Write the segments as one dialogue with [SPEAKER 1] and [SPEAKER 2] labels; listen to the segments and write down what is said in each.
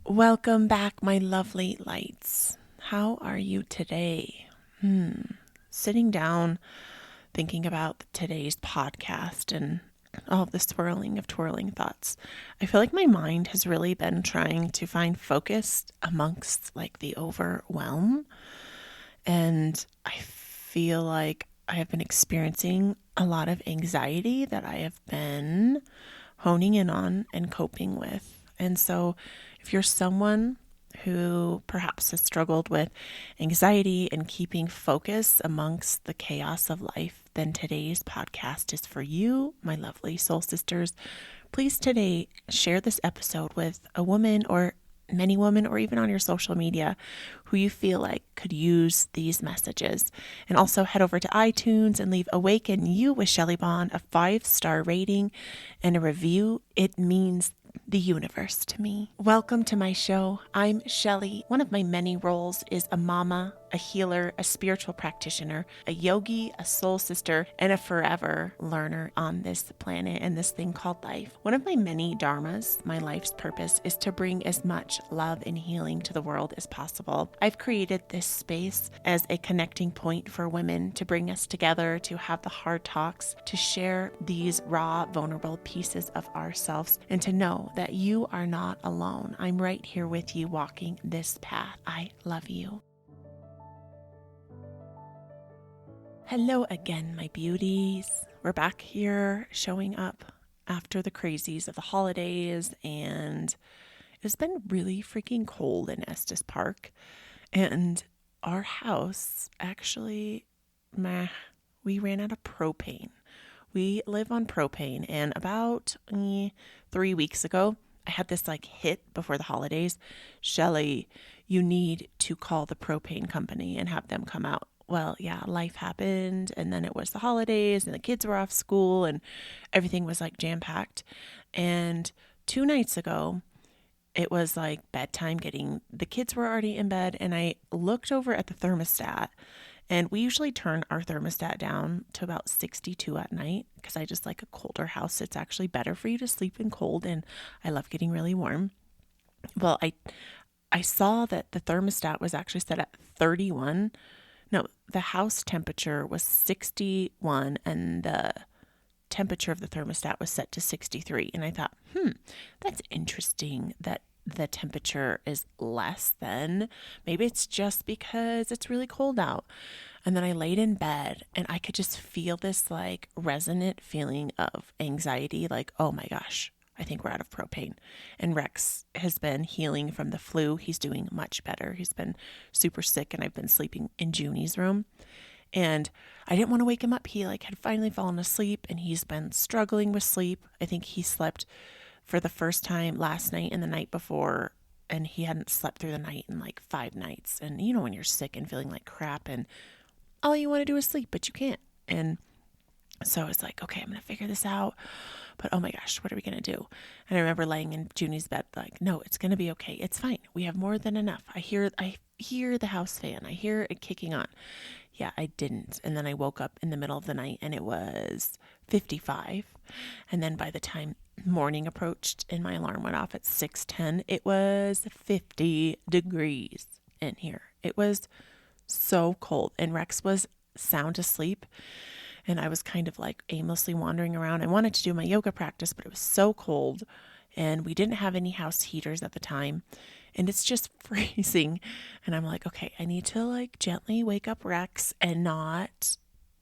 [SPEAKER 1] Welcome back, my lovely lights. How are you today? Sitting down, thinking about today's podcast and all the swirling of twirling thoughts. I feel like my mind has really been trying to find focus amongst like the overwhelm. And I feel like I have been experiencing a lot of anxiety that I have been honing in on and coping with. And so, if you're someone who perhaps has struggled with anxiety and keeping focus amongst the chaos of life, then today's podcast is for you, my lovely soul sisters. Please today share this episode with a woman or many women, or even on your social media, who you feel like could use these messages. And also head over to iTunes and leave Awaken You with Shelly Bond a 5-star rating and a review. It means the universe to me. Welcome to my show. I'm Shelly. One of my many roles is a mama, a healer, a spiritual practitioner, a yogi, a soul sister, and a forever learner on this planet and this thing called life. One of my many dharmas, my life's purpose, is to bring as much love and healing to the world as possible. I've created this space as a connecting point for women to bring us together, to have the hard talks, to share these raw, vulnerable pieces of ourselves, and to know that you are not alone. I'm right here with you walking this path. I love you. Hello again, my beauties. We're back here showing up after the crazies of the holidays, and it's been really freaking cold in Estes Park. And our house actually, we ran out of propane. We live on propane, and about 3 weeks ago, I had this like hit before the holidays. Shelly, you need to call the propane company and have them come out. Well, yeah, life happened, and then it was the holidays, and the kids were off school, and everything was like jam-packed. And 2 nights ago, it was like bedtime, the kids were already in bed, and I looked over at the thermostat, and we usually turn our thermostat down to about 62 at night because I just like a colder house. It's actually better for you to sleep in cold, and I love getting really warm. Well, I saw that the thermostat was actually set at 31. No, the house temperature was 61 and the temperature of the thermostat was set to 63. And I thought, that's interesting that the temperature is less than. Maybe it's just because it's really cold out. And then I laid in bed and I could just feel this like resonant feeling of anxiety, like, oh my gosh, I think we're out of propane. And Rex has been healing from the flu. He's doing much better. He's been super sick, and I've been sleeping in Junie's room. And I didn't want to wake him up. He like had finally fallen asleep, and he's been struggling with sleep. I think he slept for the first time last night and the night before, and he hadn't slept through the night in like 5 nights. And you know when you're sick and feeling like crap and all you want to do is sleep, but you can't. And so I was like, okay, I'm going to figure this out. But oh my gosh, what are we going to do? And I remember laying in Junie's bed like, no, it's going to be okay. It's fine. We have more than enough. I hear the house fan. I hear it kicking on. Yeah, I didn't. And then I woke up in the middle of the night and it was 55. And then by the time morning approached and my alarm went off at 6:10, it was 50 degrees in here. It was so cold, and Rex was sound asleep. And I was kind of like aimlessly wandering around. I wanted to do my yoga practice, but it was so cold, and we didn't have any house heaters at the time, and it's just freezing. And I'm like, okay, I need to like gently wake up Rex and not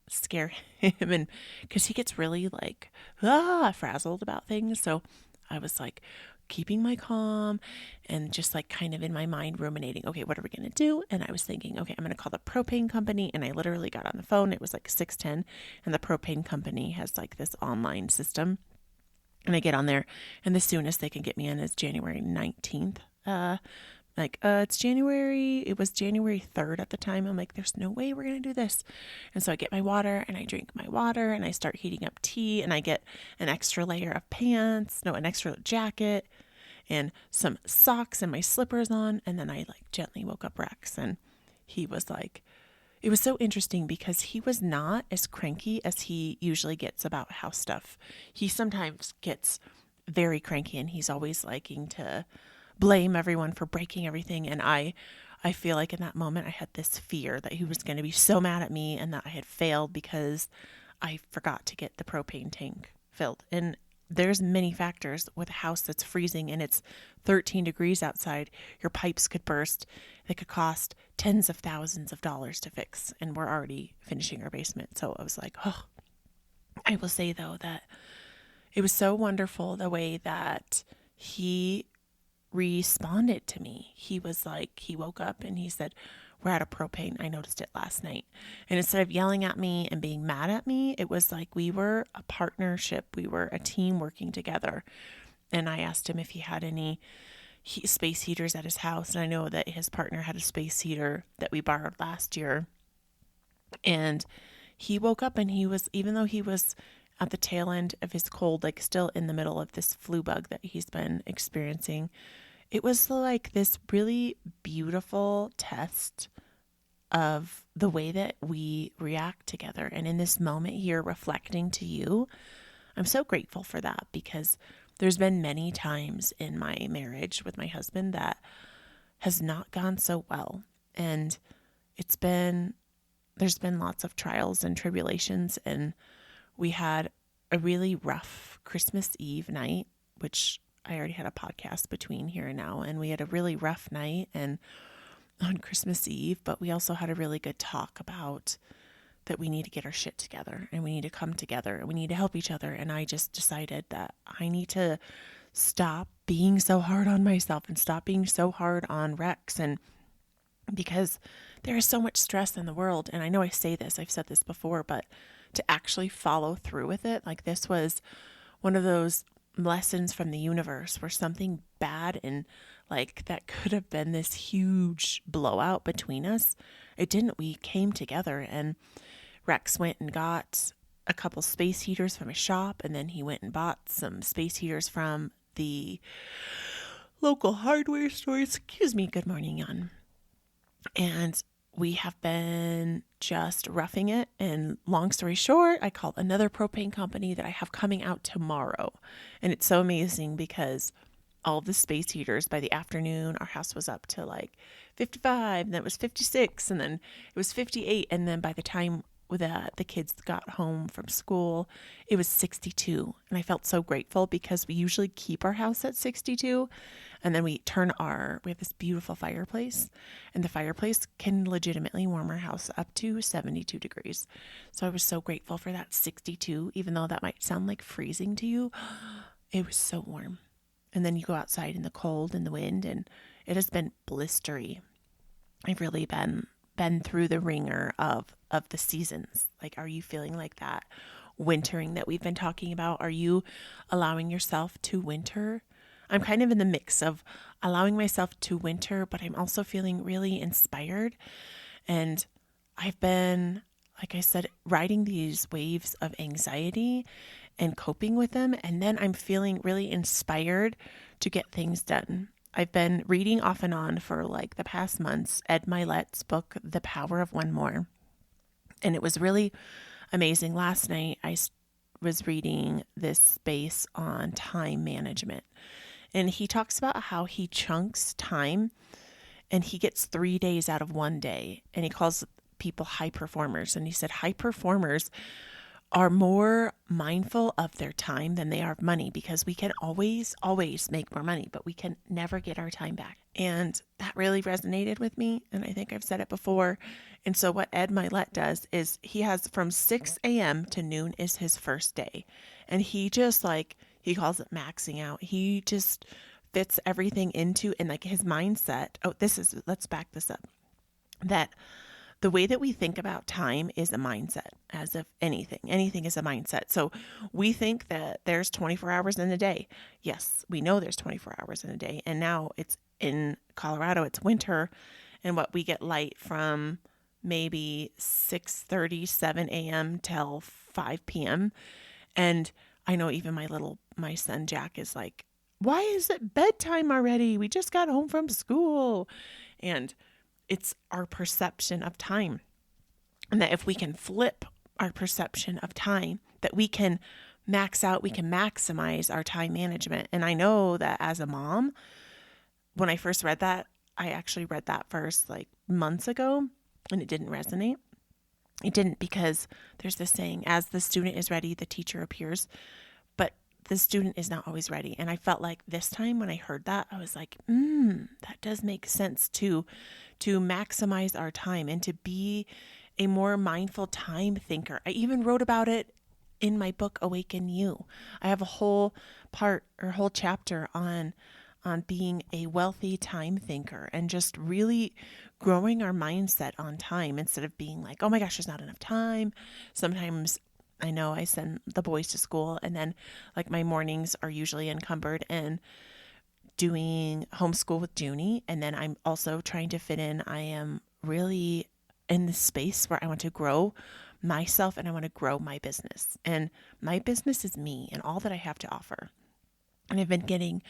[SPEAKER 1] scare him, and because he gets really like frazzled about things. So I was like keeping my calm and just like kind of in my mind ruminating, okay, what are we going to do? And I was thinking, okay, I'm going to call the propane company. And I literally got on the phone. It was like 6:10, and the propane company has like this online system. And I get on there, and the soonest they can get me in is January 19th. It was January 3rd at the time. I'm like, there's no way we're going to do this. And so I get my water and I drink my water and I start heating up tea, and I get an extra layer of an extra jacket and some socks and my slippers on. And then I like gently woke up Rex, and he was like, it was so interesting because he was not as cranky as he usually gets about house stuff. He sometimes gets very cranky, and he's always liking to blame everyone for breaking everything. And I feel like in that moment I had this fear that he was going to be so mad at me and that I had failed because I forgot to get the propane tank filled. And there's many factors with a house that's freezing and it's 13 degrees outside. Your pipes could burst. They could cost tens of thousands of dollars to fix. And we're already finishing our basement. So I was like, oh, I will say though that it was so wonderful the way that he responded to me. He was like, he woke up and he said, we're out of propane. I noticed it last night. And instead of yelling at me and being mad at me, it was like we were a partnership. We were a team working together. And I asked him if he had any space heaters at his house. And I know that his partner had a space heater that we borrowed last year. And he woke up and he was, even though he was at the tail end of his cold, like still in the middle of this flu bug that he's been experiencing, it was like this really beautiful test of the way that we react together. And in this moment here, reflecting to you, I'm so grateful for that because there's been many times in my marriage with my husband that has not gone so well. And there's been lots of trials and tribulations. And we had a really rough Christmas Eve night, which I already had a podcast between here and now. And we had a really rough night and on Christmas Eve, but we also had a really good talk about that we need to get our shit together and we need to come together and we need to help each other. And I just decided that I need to stop being so hard on myself and stop being so hard on Rex. And because there is so much stress in the world. And I know I say this, I've said this before, but to actually follow through with it, like this was one of those lessons from the universe where something bad and like that could have been this huge blowout between us. It didn't. We came together and Rex went and got a couple space heaters from a shop. And then he went and bought some space heaters from the local hardware store. Excuse me. Good morning, Jan. And we have been just roughing it. And long story short, I called another propane company that I have coming out tomorrow. And it's so amazing because all the space heaters by the afternoon, our house was up to like 55, and then it was 56, and then it was 58. And then by the time the kids got home from school, it was 62. And I felt so grateful because we usually keep our house at 62. And then we have this beautiful fireplace, and the fireplace can legitimately warm our house up to 72 degrees. So I was so grateful for that 62, even though that might sound like freezing to you. It was so warm. And then you go outside in the cold and the wind, and it has been blistery. I've really been through the ringer of the seasons. Like, are you feeling like that wintering that we've been talking about? Are you allowing yourself to winter? I'm kind of in the mix of allowing myself to winter, but I'm also feeling really inspired. And I've been, like I said, riding these waves of anxiety and coping with them. And then I'm feeling really inspired to get things done. I've been reading off and on for like the past months, Ed Milet's book, The Power of One More. And it was really amazing. Last night, I was reading this space on time management. And he talks about how he chunks time and he gets 3 days out of one day. And he calls people high performers. And he said high performers are more mindful of their time than they are of money, because we can always make more money, but we can never get our time back. And that really resonated with me. And I think I've said it before. And so what Ed Milet does is he has from 6 a.m. to noon is his first day. And he just he calls it maxing out. He just fits everything into, and like his mindset. Let's back this up. That the way that we think about time is a mindset, as if anything is a mindset. So we think that there's 24 hours in a day. Yes, we know there's 24 hours in a day. And now it's in Colorado, it's winter, and we get light from maybe 6:30, 7 a.m. till 5 p.m. And I know even my son Jack is like, why is it bedtime already? We just got home from school. And it's our perception of time. And that if we can flip our perception of time, that we can max out, we can maximize our time management. And I know that as a mom, when I first read that, I actually read that verse like months ago and it didn't resonate. It didn't, because there's this saying, as the student is ready, the teacher appears, but the student is not always ready. And I felt like this time when I heard that, I was like, that does make sense to maximize our time and to be a more mindful time thinker. I even wrote about it in my book, Awaken You. I have a whole chapter on being a wealthy time thinker and just really growing our mindset on time instead of being like, oh my gosh, there's not enough time. Sometimes I know I send the boys to school and then like my mornings are usually encumbered and doing homeschool with Junie. And then I'm also trying to fit in. I am really in the space where I want to grow myself and I want to grow my business. And my business is me and all that I have to offer. And I've been getting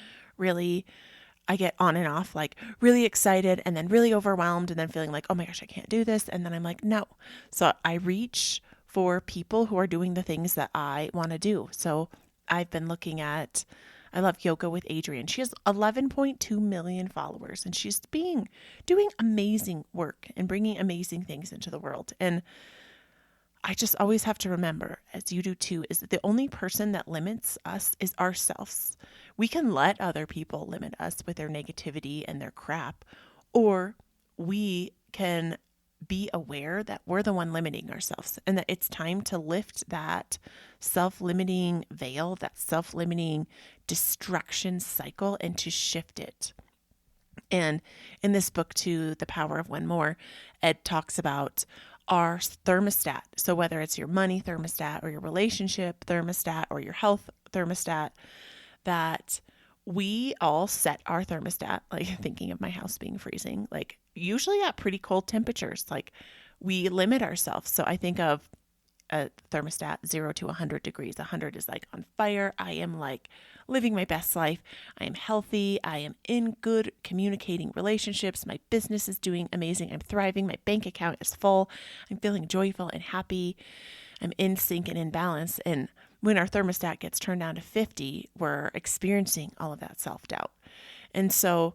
[SPEAKER 1] I get on and off, like really excited and then really overwhelmed and then feeling like, oh my gosh, I can't do this. And then I'm like, no. So I reach for people who are doing the things that I want to do. So I've been looking at, I love Yoga with Adrienne. She has 11.2 million followers and she's doing amazing work and bringing amazing things into the world. And I just always have to remember, as you do too, is that the only person that limits us is ourselves. We can let other people limit us with their negativity and their crap, or we can be aware that we're the one limiting ourselves and that it's time to lift that self-limiting veil, that self-limiting destruction cycle, and to shift it. And in this book too, The Power of One More, Ed talks about our thermostat. So whether it's your money thermostat or your relationship thermostat or your health thermostat, that we all set our thermostat, like thinking of my house being freezing, like usually at pretty cold temperatures, like we limit ourselves. So I think of a thermostat 0 to 100 degrees. 100 is like on fire. I am like living my best life. I am healthy. I am in good communicating relationships. My business is doing amazing. I'm thriving. My bank account is full. I'm feeling joyful and happy. I'm in sync and in balance. And when our thermostat gets turned down to 50, we're experiencing all of that self-doubt. And so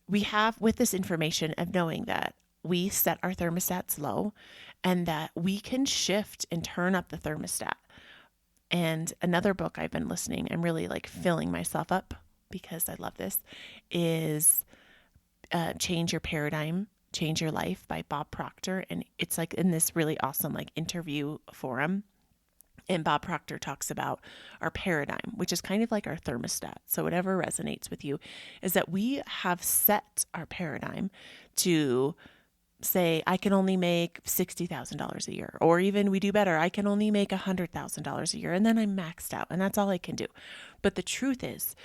[SPEAKER 1] we have, with this information of knowing that we set our thermostats low and that we can shift and turn up the thermostat. And another book I've been listening, I'm really like filling myself up because I love this, is Change Your Paradigm, Change Your Life by Bob Proctor. And it's like in this really awesome like interview forum. And Bob Proctor talks about our paradigm, which is kind of like our thermostat. So whatever resonates with you is that we have set our paradigm to say, I can only make $60,000 a year, or even we do better, I can only make $100,000 a year, and then I'm maxed out, and that's all I can do. But the truth is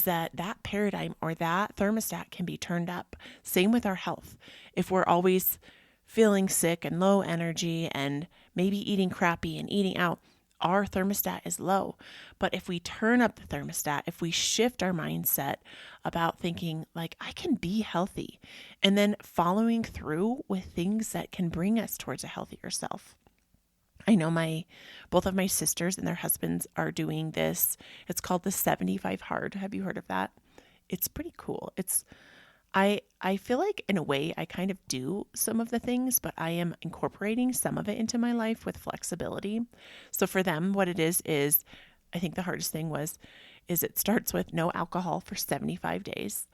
[SPEAKER 1] that paradigm or that thermostat can be turned up. Same with our health. If we're always feeling sick and low energy and maybe eating crappy and eating out, our thermostat is low. But if we turn up the thermostat, if we shift our mindset about thinking like, I can be healthy, and then following through with things that can bring us towards a healthier self. I know both of my sisters and their husbands are doing this. It's called the 75 Hard. Have you heard of that? It's pretty cool. I feel like in a way I kind of do some of the things, but I am incorporating some of it into my life with flexibility. So for them, what it is I think the hardest thing is it starts with no alcohol for 75 days.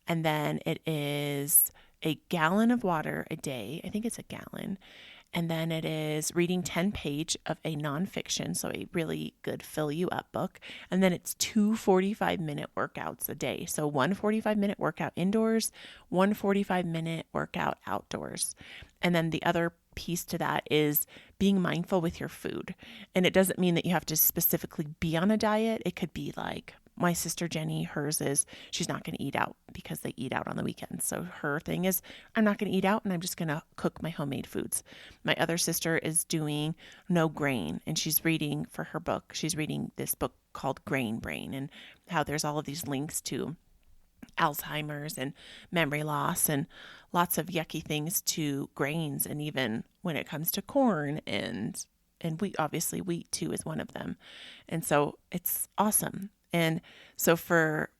[SPEAKER 1] And then it is a gallon of water a day. I think it's a gallon. And then it is reading 10 pages of a nonfiction, so a really good fill you up book. And then it's 2 45-minute workouts a day. So one 45-minute workout indoors, one 45-minute workout outdoors. And then the other piece to that is being mindful with your food. And it doesn't mean that you have to specifically be on a diet. It could be like my sister Jenny, hers is she's not going to eat out because they eat out on the weekends. So her thing is, I'm not going to eat out and I'm just going to cook my homemade foods. My other sister is doing no grain and she's reading for her book. She's reading this book called Grain Brain and how there's all of these links to Alzheimer's and memory loss and lots of yucky things to grains. And even when it comes to corn and wheat, obviously wheat too is one of them. And so it's awesome. And so for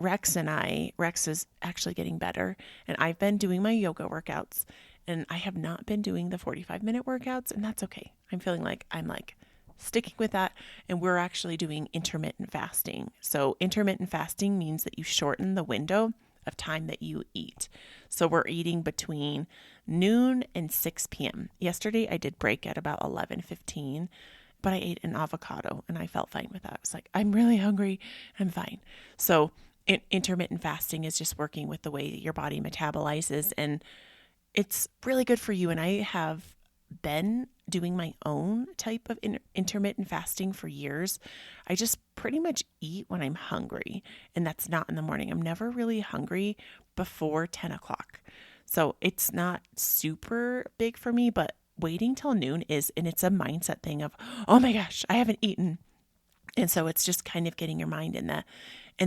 [SPEAKER 1] Rex is actually getting better, and I've been doing my yoga workouts, and I have not been doing the 45-minute workouts, and that's okay. I'm feeling like I'm like sticking with that, and we're actually doing intermittent fasting. So intermittent fasting means that you shorten the window of time that you eat. So we're eating between noon and 6 p.m. Yesterday I did break at about 11:15, but I ate an avocado and I felt fine with that. I was like, I'm really hungry. I'm fine. So intermittent fasting is just working with the way that your body metabolizes, and it's really good for you. And I have been doing my own type of intermittent fasting for years. I just pretty much eat when I'm hungry, and that's not in the morning. I'm never really hungry before 10 o'clock. So it's not super big for me, but waiting till noon is, and it's a mindset thing of, oh my gosh, I haven't eaten. And so it's just kind of getting your mind in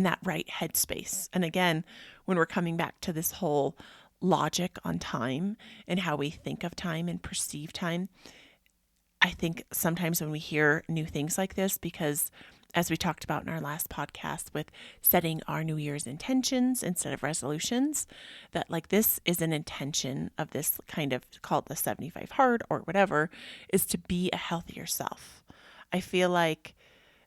[SPEAKER 1] that right headspace. And again, when we're coming back to this whole logic on time and how we think of time and perceive time, I think sometimes when we hear new things like this, because as we talked about in our last podcast with setting our New Year's intentions instead of resolutions, that like this is an intention of this kind of called the 75 hard or whatever, is to be a healthier self. I feel like,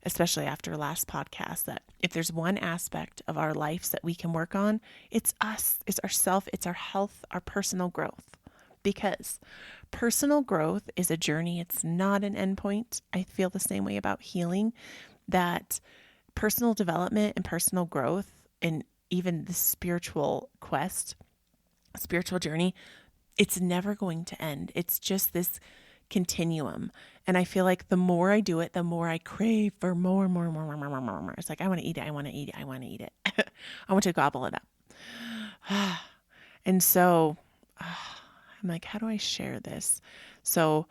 [SPEAKER 1] especially after last podcast, that if there's one aspect of our lives that we can work on, it's us, it's ourself, it's our health, our personal growth. Because personal growth is a journey. It's not an endpoint. I feel the same way about healing, that personal development and personal growth and even the spiritual quest, spiritual journey, it's never going to end. It's just this continuum. And I feel like the more I do it, the more I crave for more. It's like, I want to eat it. I want to eat it. I want to eat it. I want to gobble it up. And so I'm like, how do I share this? So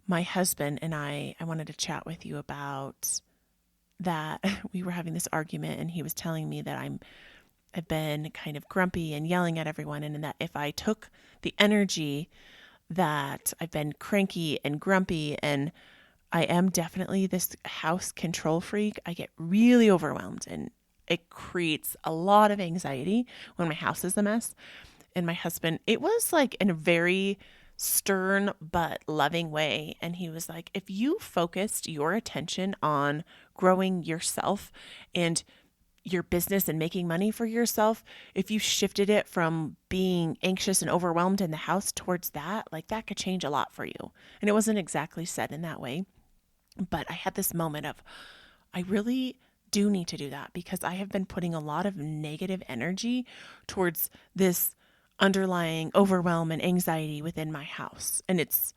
[SPEAKER 1] my husband and I wanted to chat with you about that. We were having this argument, and he was telling me that I've been kind of grumpy and yelling at everyone. And that if I took the energy that I've been cranky and grumpy, and I am definitely this house control freak, I get really overwhelmed, and it creates a lot of anxiety when my house is a mess. And my husband, it was like in a very stern but loving way. And he was like, if you focused your attention on growing yourself and your business and making money for yourself, if you shifted it from being anxious and overwhelmed in the house towards that, like that could change a lot for you. And it wasn't exactly said in that way, but I had this moment of, I really do need to do that, because I have been putting a lot of negative energy towards this underlying overwhelm and anxiety within my house. And it's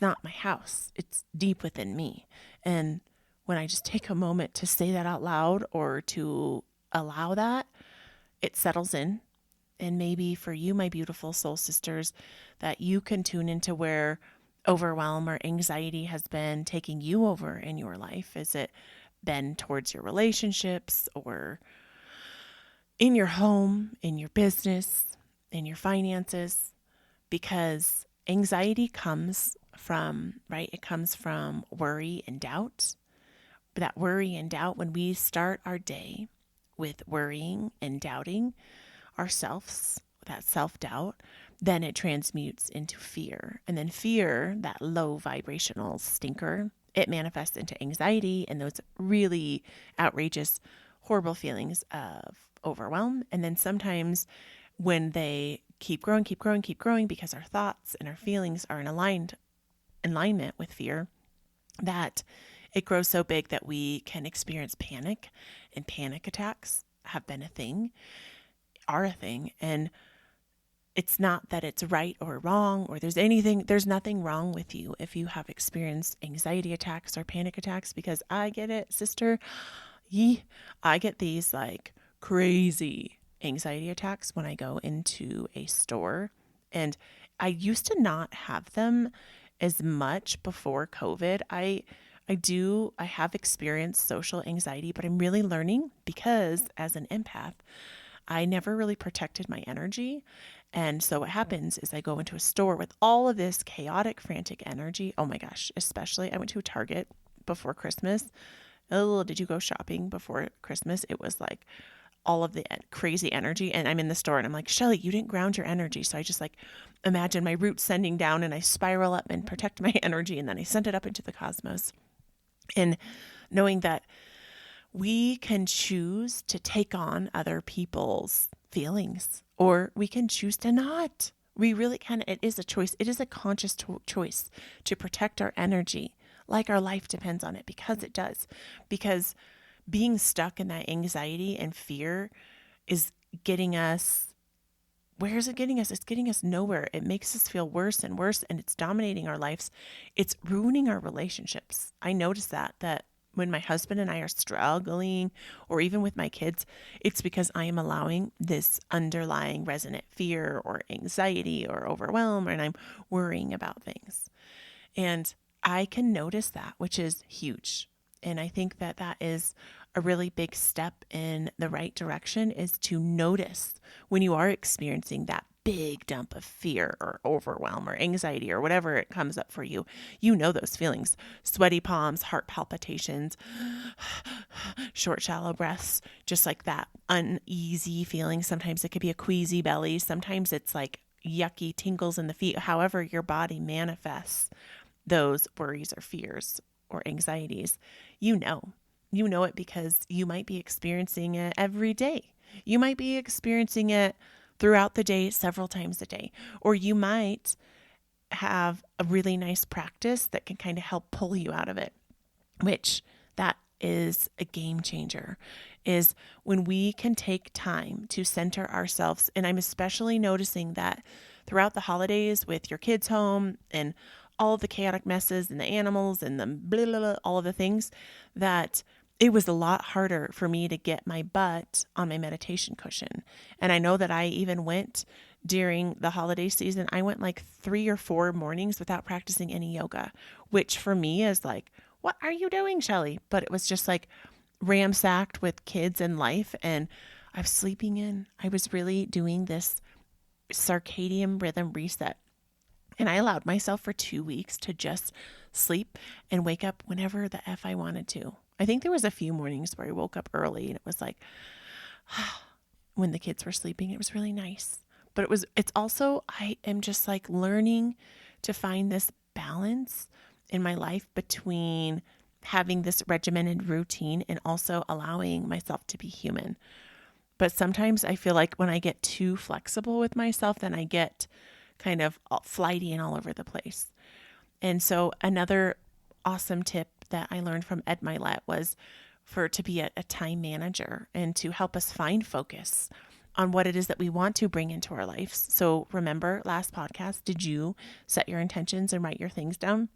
[SPEAKER 1] not my house. It's deep within me. And when I just take a moment to say that out loud or to allow that, it settles in. And maybe for you, my beautiful soul sisters, that you can tune into where overwhelm or anxiety has been taking you over in your life. Is it been towards your relationships, or in your home, in your business, in your finances? Because anxiety comes from, right? It comes from worry and doubt. But that worry and doubt, when we start our day with worrying and doubting ourselves, that self-doubt, then it transmutes into fear. And then fear, that low vibrational stinker, it manifests into anxiety and those really outrageous, horrible feelings of overwhelm. And then sometimes when they keep growing, because our thoughts and our feelings are in alignment with fear, that it grows so big that we can experience panic, and panic attacks have been are a thing. And it's not that it's right or wrong, or there's nothing wrong with you if you have experienced anxiety attacks or panic attacks, because I get it, sister. I get these like crazy anxiety attacks when I go into a store. And I used to not have them as much before COVID. I have experienced social anxiety, but I'm really learning, because as an empath, I never really protected my energy. And so what happens is I go into a store with all of this chaotic, frantic energy. Oh my gosh, especially I went to a Target before Christmas, oh, did you go shopping before Christmas? It was like all of the crazy energy. And I'm in the store and I'm like, Shelly, you didn't ground your energy. So I just like imagine my roots sending down and I spiral up and protect my energy. And then I send it up into the cosmos. And knowing that we can choose to take on other people's feelings or we can choose to not. We really can. It is a choice. It is a conscious choice to protect our energy like our life depends on it, because it does. Because being stuck in that anxiety and fear is getting us, where is it getting us? It's getting us nowhere. It makes us feel worse and worse, and it's dominating our lives. It's ruining our relationships. I notice that when my husband and I are struggling, or even with my kids, it's because I am allowing this underlying resonant fear or anxiety or overwhelm, and I'm worrying about things. And I can notice that, which is huge. And I think that that is a really big step in the right direction, is to notice when you are experiencing that big dump of fear or overwhelm or anxiety or whatever it comes up for you. You know those feelings: sweaty palms, heart palpitations, short, shallow breaths, just like that uneasy feeling. Sometimes it could be a queasy belly. Sometimes it's like yucky tingles in the feet. However your body manifests those worries or fears or anxieties, you know it because you might be experiencing it every day. You might be experiencing it throughout the day, several times a day, or you might have a really nice practice that can kind of help pull you out of it, which that is a game changer, is when we can take time to center ourselves. And I'm especially noticing that throughout the holidays with your kids home and all of the chaotic messes and the animals and the blah, blah, blah, all of the things, that it was a lot harder for me to get my butt on my meditation cushion. And I know that I even went during the holiday season, I went like 3 or 4 mornings without practicing any yoga, which for me is like, what are you doing, Shelly? But it was just like ramsacked with kids and life. And I was sleeping in. I was really doing this circadian rhythm reset. And I allowed myself for 2 weeks to just sleep and wake up whenever the F I wanted to. I think there was a few mornings where I woke up early and it was like, when the kids were sleeping, it was really nice. But it's also, I am just like learning to find this balance in my life between having this regimented routine and also allowing myself to be human. But sometimes I feel like when I get too flexible with myself, then I get kind of flighty and all over the place. And so another awesome tip that I learned from Ed Milet was to be a time manager and to help us find focus on what it is that we want to bring into our lives. So remember last podcast, did you set your intentions and write your things down?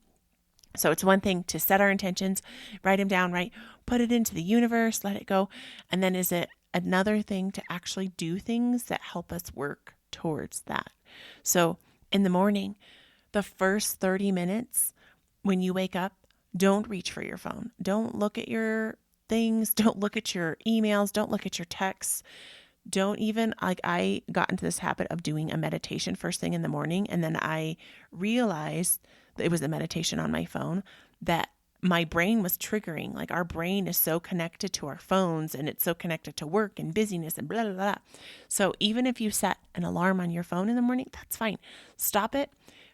[SPEAKER 1] So it's one thing to set our intentions, write them down, right? Put it into the universe, let it go. And then is it another thing to actually do things that help us work towards that? So in the morning, the first 30 minutes when you wake up, don't reach for your phone. Don't look at your things. Don't look at your emails. Don't look at your texts. Don't even, like, I got into this habit of doing a meditation first thing in the morning. And then I realized that it was a meditation on my phone that my brain was triggering. Like, our brain is so connected to our phones and it's so connected to work and busyness and blah, blah, blah. So even if you set an alarm on your phone in the morning, that's fine. Stop it,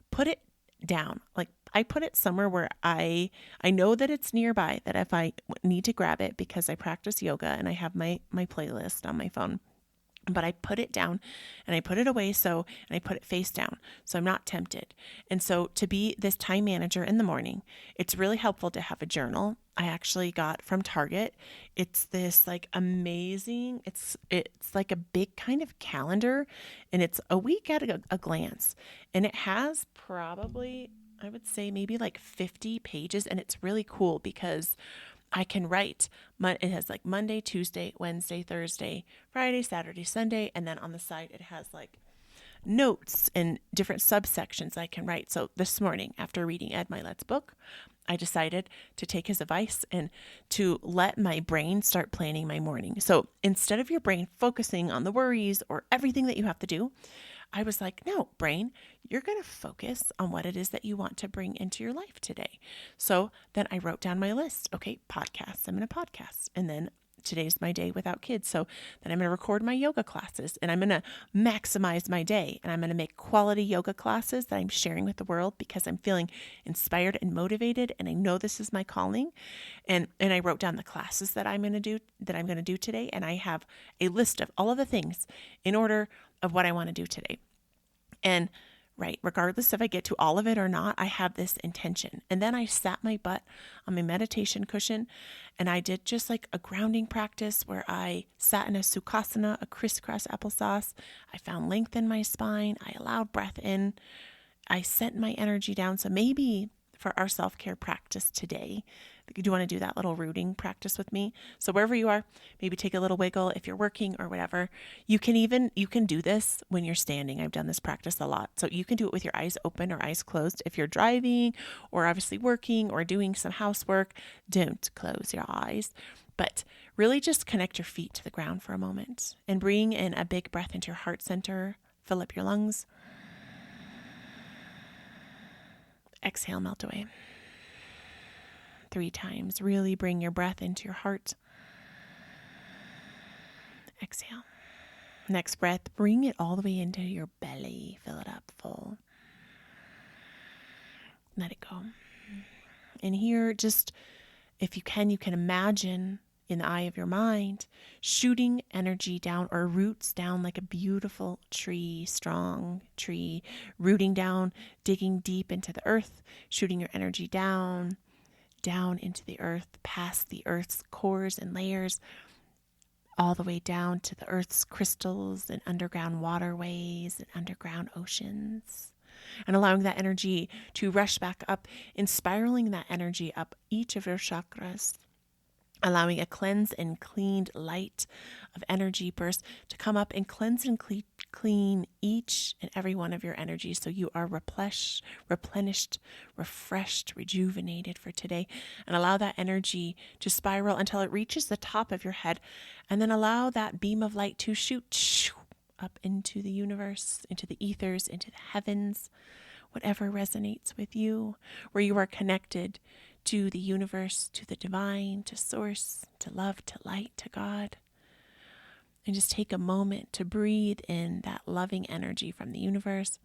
[SPEAKER 1] put it down. Like, I put it somewhere where I know that it's nearby, that if I need to grab it, because I practice yoga and I have my playlist on my phone. But I put it down and I put it away. And I put it face down so I'm not tempted. And so to be this time manager in the morning, it's really helpful to have a journal. I actually got from Target. It's this like amazing, it's like a big kind of calendar, and it's a week at a glance. And it has probably, I would say maybe like 50 pages. And it's really cool because I can write, it has like Monday, Tuesday, Wednesday, Thursday, Friday, Saturday, Sunday. And then on the side, it has like notes and different subsections I can write. So this morning, after reading Ed Milet's book, I decided to take his advice and to let my brain start planning my morning. So instead of your brain focusing on the worries or everything that you have to do, I was like, no, brain, you're going to focus on what it is that you want to bring into your life today. So then I wrote down my list. Okay, podcasts. I'm going to podcast. And then today's my day without kids. So then I'm going to record my yoga classes and I'm going to maximize my day. And I'm going to make quality yoga classes that I'm sharing with the world because I'm feeling inspired and motivated. And I know this is my calling. And I wrote down the classes that I'm going to do today. And I have a list of all of the things in order of what I want to do today. And right, regardless if I get to all of it or not, I have this intention. And then I sat my butt on my meditation cushion and I did just like a grounding practice where I sat in a sukhasana, a crisscross applesauce. I found length in my spine. I allowed breath in. I sent my energy down. So maybe for our self-care practice today, do you want to do that little rooting practice with me? So wherever you are, maybe take a little wiggle if you're working or whatever. You can do this when you're standing. I've done this practice a lot. So you can do it with your eyes open or eyes closed. If you're driving or obviously working or doing some housework, don't close your eyes. But really just connect your feet to the ground for a moment and bring in a big breath into your heart center. Fill up your lungs. Exhale, melt away. 3 times. Really bring your breath into your heart. Exhale. Next breath, bring it all the way into your belly. Fill it up full. Let it go. And here, just if you can imagine in the eye of your mind, shooting energy down or roots down like a beautiful tree, strong tree, rooting down, digging deep into the earth, shooting your energy down into the earth, past the earth's cores and layers, all the way down to the earth's crystals and underground waterways and underground oceans, and allowing that energy to rush back up and spiraling that energy up each of your chakras, allowing a cleansed and cleaned light of energy burst to come up and cleanse and clean each and every one of your energies so you are replenished, refreshed, rejuvenated for today. And allow that energy to spiral until it reaches the top of your head. And then allow that beam of light to shoot up into the universe, into the ethers, into the heavens, whatever resonates with you, where you are connected to the universe, to the divine, to source, to love, to light, to God. And just take a moment to breathe in that loving energy from the universe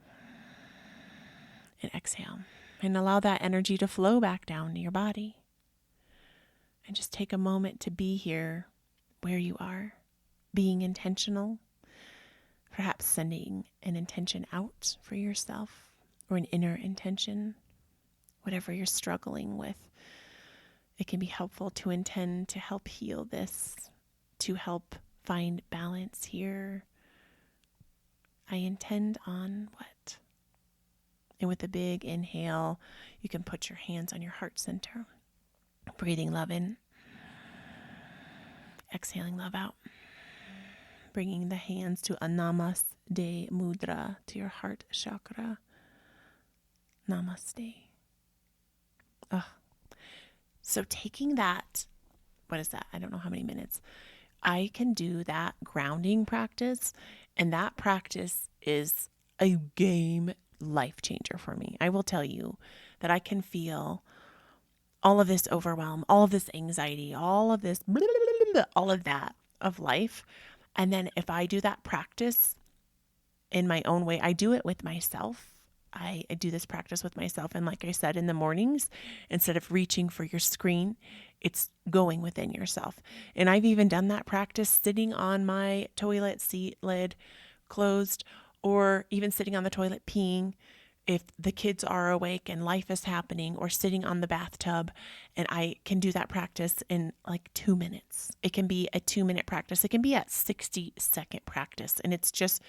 [SPEAKER 1] and exhale. And allow that energy to flow back down to your body. And just take a moment to be here where you are, being intentional, perhaps sending an intention out for yourself or an inner intention. Whatever you're struggling with, it can be helpful to intend to help heal this, to help find balance here. I intend on what? And with a big inhale, you can put your hands on your heart center, breathing love in, exhaling love out, bringing the hands to a namaste mudra to your heart chakra. Namaste. So taking that, what is that? I don't know how many minutes. I can do that grounding practice, and that practice is a game life changer for me. I will tell you that I can feel all of this overwhelm, all of this anxiety, all of this, all of that of life. And then if I do that practice in my own way, I do it with myself. I do this practice with myself. And like I said, in the mornings, instead of reaching for your screen, it's going within yourself. And I've even done that practice sitting on my toilet seat lid closed, or even sitting on the toilet peeing if the kids are awake and life is happening, or sitting on the bathtub. And I can do that practice in like 2 minutes. It can be a 2-minute practice. It can be a 60-second practice. And it's just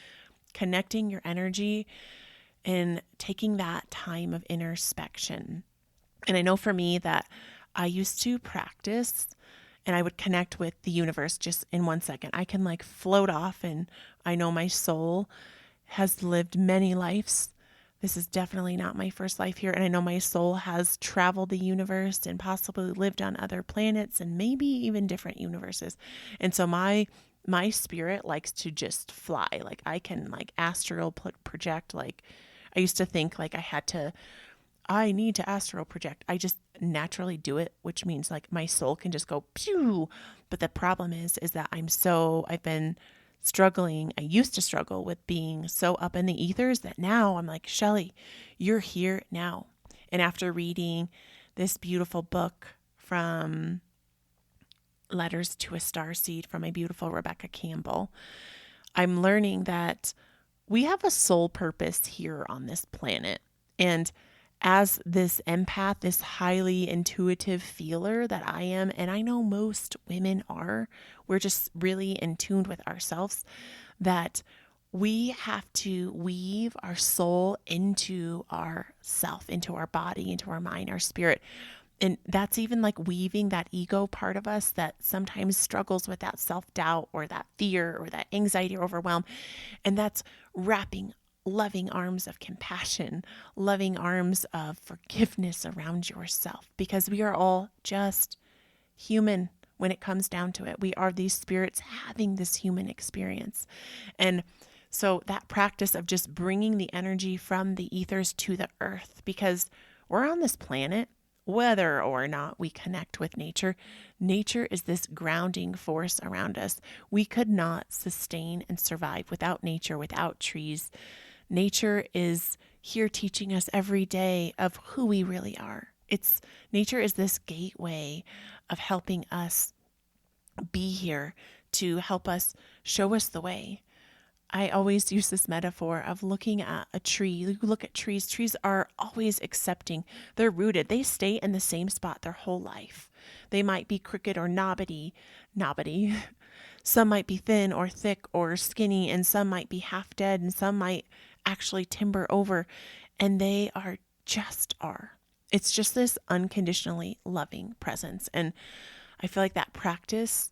[SPEAKER 1] connecting your energy and taking that time of introspection. And I know for me that I used to practice and I would connect with the universe just in 1 second. I can like float off, and I know my soul has lived many lives. This is definitely not my first life here. And I know my soul has traveled the universe and possibly lived on other planets and maybe even different universes. And so my spirit likes to just fly. Like I can like astral project. Like I used to think like I need to astral project. I just naturally do it, which means like my soul can just go pew. But the problem is that I've been struggling. I used to struggle with being so up in the ethers that now I'm like, Shelly, you're here now. And after reading this beautiful book from Letters to a Starseed from my beautiful Rebecca Campbell, I'm learning that we have a soul purpose here on this planet. And as this empath, this highly intuitive feeler that I am, and I know most women are, we're just really in tune with ourselves, that we have to weave our soul into our self, into our body, into our mind, our spirit. And that's even like weaving that ego part of us that sometimes struggles with that self-doubt or that fear or that anxiety or overwhelm. And that's wrapping loving arms of compassion, loving arms of forgiveness around yourself, because we are all just human when it comes down to it. We are these spirits having this human experience. And so that practice of just bringing the energy from the ethers to the earth, because we're on this planet, whether or not we connect with nature, nature is this grounding force around us. We could not sustain and survive without nature, without trees. Nature is here teaching us every day of who we really are. Nature is this gateway of helping us be here, to help us show us the way. I always use this metaphor of looking at a tree. You look at trees. Trees are always accepting. They're rooted. They stay in the same spot their whole life. They might be crooked or knobbity. Some might be thin or thick or skinny, and some might be half dead, and some might actually timber over. And they are. It's just this unconditionally loving presence. And I feel like that practice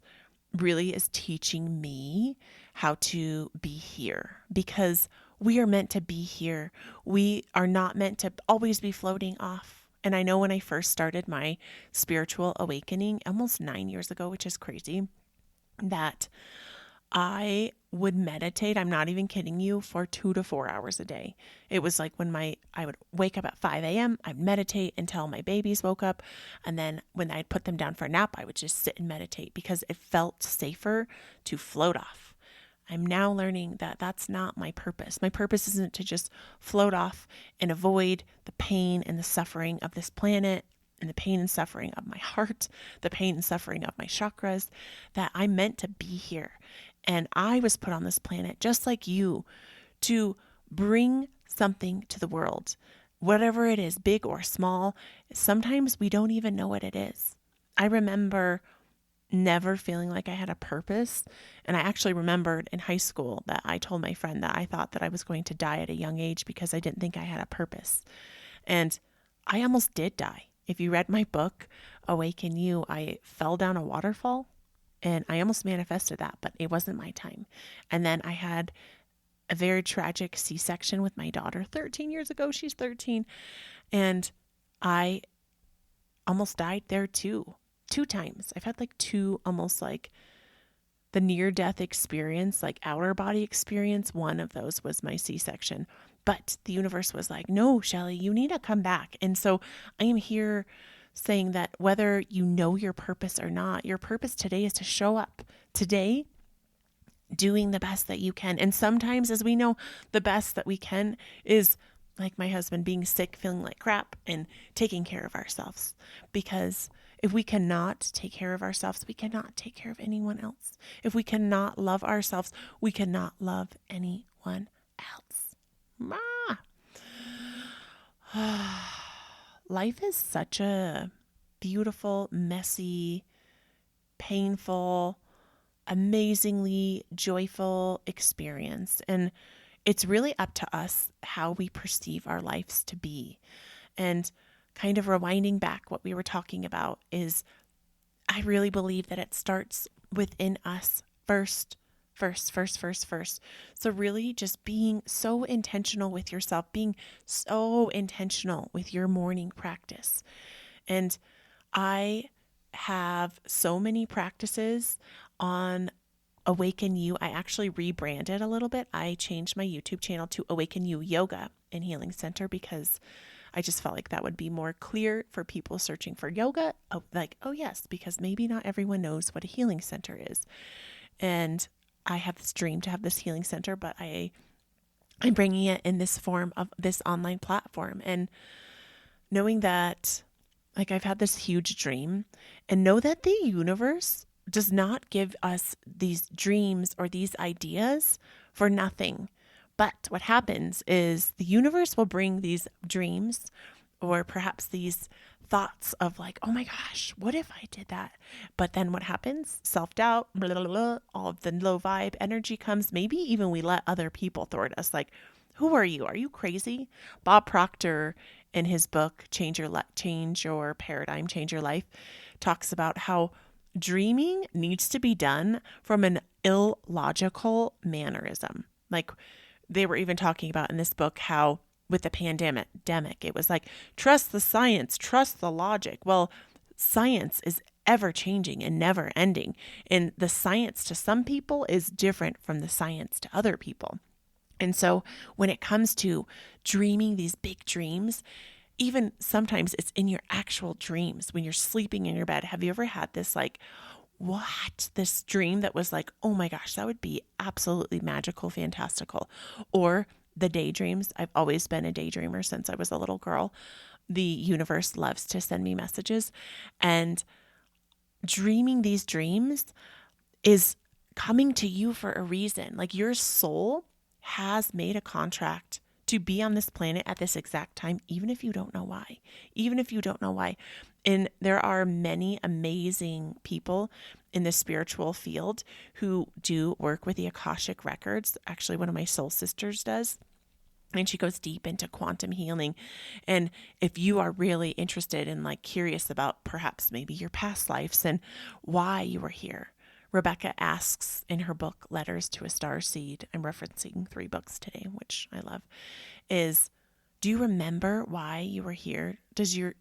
[SPEAKER 1] really is teaching me how to be here, because we are meant to be here. We are not meant to always be floating off. And I know when I first started my spiritual awakening almost 9 years ago, which is crazy, that I would meditate. I'm not even kidding you, for 2 to 4 hours a day. It was like I would wake up at 5 a.m. I'd meditate until my babies woke up. And then when I'd put them down for a nap, I would just sit and meditate because it felt safer to float off. I'm now learning that that's not my purpose. My purpose isn't to just float off and avoid the pain and the suffering of this planet and the pain and suffering of my heart, the pain and suffering of my chakras, that I'm meant to be here. And I was put on this planet just like you to bring something to the world, whatever it is, big or small. Sometimes we don't even know what it is. I remember never feeling like I had a purpose. And I actually remembered in high school that I told my friend that I thought that I was going to die at a young age because I didn't think I had a purpose. And I almost did die. If you read my book, Awaken You, I fell down a waterfall and I almost manifested that, but it wasn't my time. And then I had a very tragic C-section with my daughter 13 years ago. She's 13. And I almost died there too. 2 times. I've had like 2 almost like the near-death experience, like outer body experience. One of those was my C-section. But the universe was like, no, Shelly, you need to come back. And so I am here saying that whether you know your purpose or not, your purpose today is to show up today doing the best that you can. And sometimes, as we know, the best that we can is like my husband being sick, feeling like crap, and taking care of ourselves. Because if we cannot take care of ourselves, we cannot take care of anyone else. If we cannot love ourselves, we cannot love anyone else. Life is such a beautiful, messy, painful, amazingly joyful experience. And it's really up to us how we perceive our lives to be. And kind of rewinding back, what we were talking about is I really believe that it starts within us first first. So really just being so intentional with yourself, being so intentional with your morning practice. And I have so many practices on Awaken You. I actually rebranded a little bit. I changed my YouTube channel to Awaken You Yoga and Healing Center because I just felt like that would be more clear for people searching for yoga. Oh, like, oh yes, because maybe not everyone knows what a healing center is. And I have this dream to have this healing center, but I'm bringing it in this form of this online platform. And knowing that, like, I've had this huge dream, and know that the universe does not give us these dreams or these ideas for nothing. But what happens is the universe will bring these dreams or perhaps these thoughts of like, oh my gosh, what if I did that? But then what happens? Self-doubt, blah, blah, blah, all of the low vibe energy comes. Maybe even we let other people throw at us like, who are you? Are you crazy? Bob Proctor in his book, Change Your Paradigm, Change Your Life, talks about how dreaming needs to be done from an illogical mannerism. Like they were even talking about in this book how with the pandemic, it was like, trust the science, trust the logic. Well, science is ever changing and never ending. And the science to some people is different from the science to other people. And so when it comes to dreaming these big dreams, even sometimes it's in your actual dreams when you're sleeping in your bed. Have you ever had this like, what? This dream that was like, oh my gosh, that would be absolutely magical, fantastical. Or the daydreams. I've always been a daydreamer since I was a little girl. The universe loves to send me messages. And dreaming these dreams is coming to you for a reason. Like your soul has made a contract to be on this planet at this exact time, even if you don't know why. Even if you don't know why. And there are many amazing people in the spiritual field who do work with the Akashic records. Actually, one of my soul sisters does. And she goes deep into quantum healing. And if you are really interested and like curious about perhaps maybe your past lives and why you were here, Rebecca asks in her book, Letters to a Starseed, I'm referencing 3 books today, which I love, is do you remember why you were here?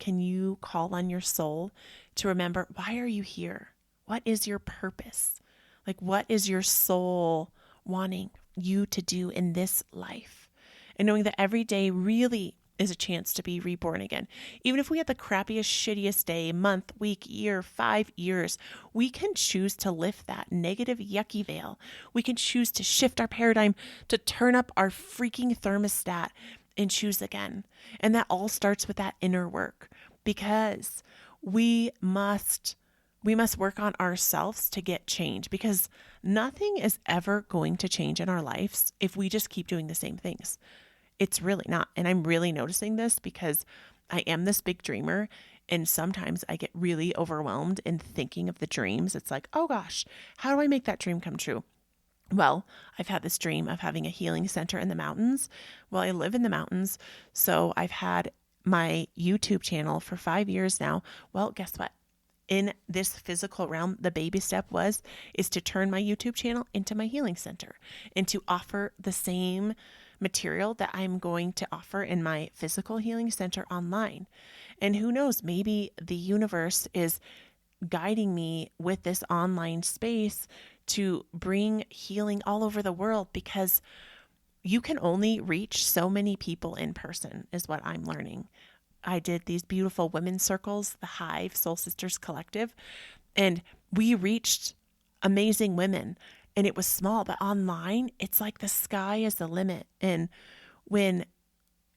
[SPEAKER 1] Can you call on your soul to remember, why are you here? What is your purpose? Like, what is your soul wanting you to do in this life? And knowing that every day really is a chance to be reborn again. Even if we had the crappiest, shittiest day, month, week, year, 5 years, we can choose to lift that negative, yucky veil. We can choose to shift our paradigm, to turn up our freaking thermostat and choose again. And that all starts with that inner work, because we must work on ourselves to get change, because nothing is ever going to change in our lives if we just keep doing the same things. It's really not. And I'm really noticing this because I am this big dreamer. And sometimes I get really overwhelmed in thinking of the dreams. It's like, oh gosh, how do I make that dream come true? Well, I've had this dream of having a healing center in the mountains. Well, I live in the mountains. So I've had my YouTube channel for 5 years now. Well, guess what? In this physical realm, the baby step is to turn my YouTube channel into my healing center and to offer the same material that I'm going to offer in my physical healing center online. And who knows, maybe the universe is guiding me with this online space to bring healing all over the world, because you can only reach so many people in person, is what I'm learning. I did these beautiful women's circles, the Hive Soul Sisters Collective, and we reached amazing women. And it was small, but online, it's like the sky is the limit. And when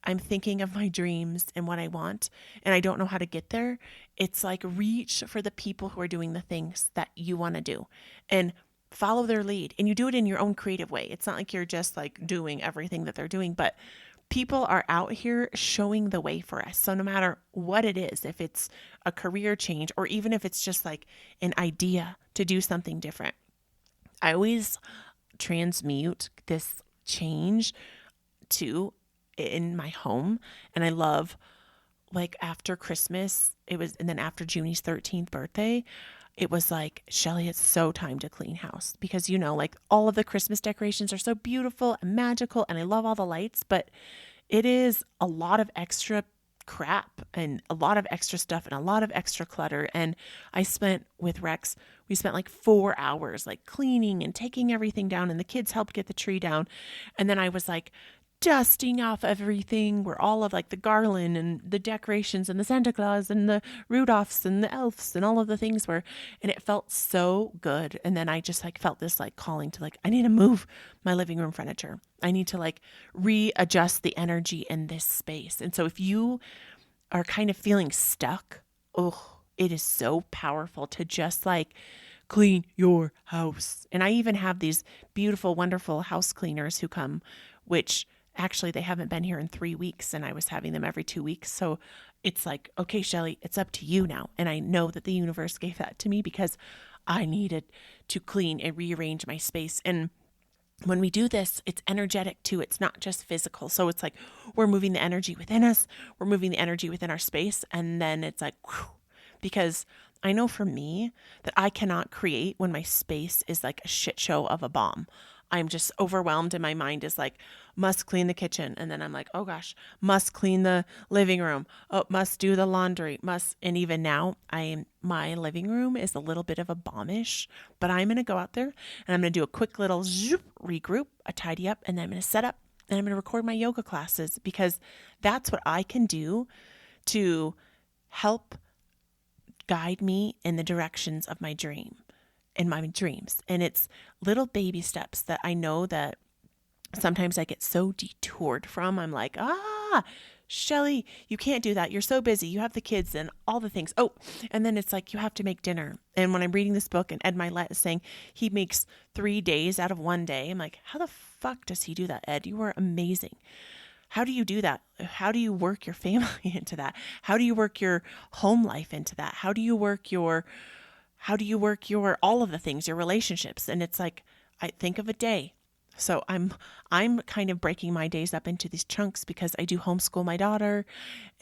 [SPEAKER 1] I'm thinking of my dreams and what I want, and I don't know how to get there, it's like reach for the people who are doing the things that you want to do and follow their lead. And you do it in your own creative way. It's not like you're just like doing everything that they're doing, but people are out here showing the way for us. So no matter what it is, if it's a career change or even if it's just like an idea to do something different, I always transmute this change to in my home. And I love, like, after Christmas, and then after Junie's 13th birthday, it was like, Shelly, it's so time to clean house because, like all of the Christmas decorations are so beautiful and magical and I love all the lights, but it is a lot of extra crap and a lot of extra stuff and a lot of extra clutter. And I spent with Rex, we spent like 4 hours like cleaning and taking everything down, and the kids helped get the tree down. And then I was like dusting off everything where all of like the garland and the decorations and the Santa Claus and the Rudolphs and the elves and all of the things were, and it felt so good. And then I just like felt this like calling to like, I need to move my living room furniture. I need to like readjust the energy in this space. And so if you are kind of feeling stuck, oh, it is so powerful to just like clean your house. And I even have these beautiful, wonderful house cleaners who come, which actually they haven't been here in 3 weeks, and I was having them every 2 weeks. So it's like, okay, Shelly, it's up to you now. And I know that the universe gave that to me because I needed to clean and rearrange my space. And when we do this, it's energetic too. It's not just physical. So it's like we're moving the energy within us, we're moving the energy within our space. And then it's like, whew, because I know for me that I cannot create when my space is like a shit show of a bomb. I'm just overwhelmed and my mind is like, must clean the kitchen. And then I'm like, oh gosh, must clean the living room. Oh, must do the laundry, must. And even now my living room is a little bit of a bombish, but I'm going to go out there and I'm going to do a quick little zoop, regroup, a tidy up, and then I'm going to set up and I'm going to record my yoga classes because that's what I can do to help guide me in the directions of my dream. In my dreams. And it's little baby steps that I know that sometimes I get so detoured from. I'm like, Shelly, you can't do that. You're so busy. You have the kids and all the things. Oh, and then it's like, you have to make dinner. And when I'm reading this book and Ed Milet is saying he makes 3 days out of 1 day, I'm like, how the fuck does he do that, Ed? You are amazing. How do you do that? How do you work your family into that? How do you work your home life into that? How do you work your all of the things, your relationships? And it's like, I think of a day. So I'm kind of breaking my days up into these chunks because I do homeschool my daughter,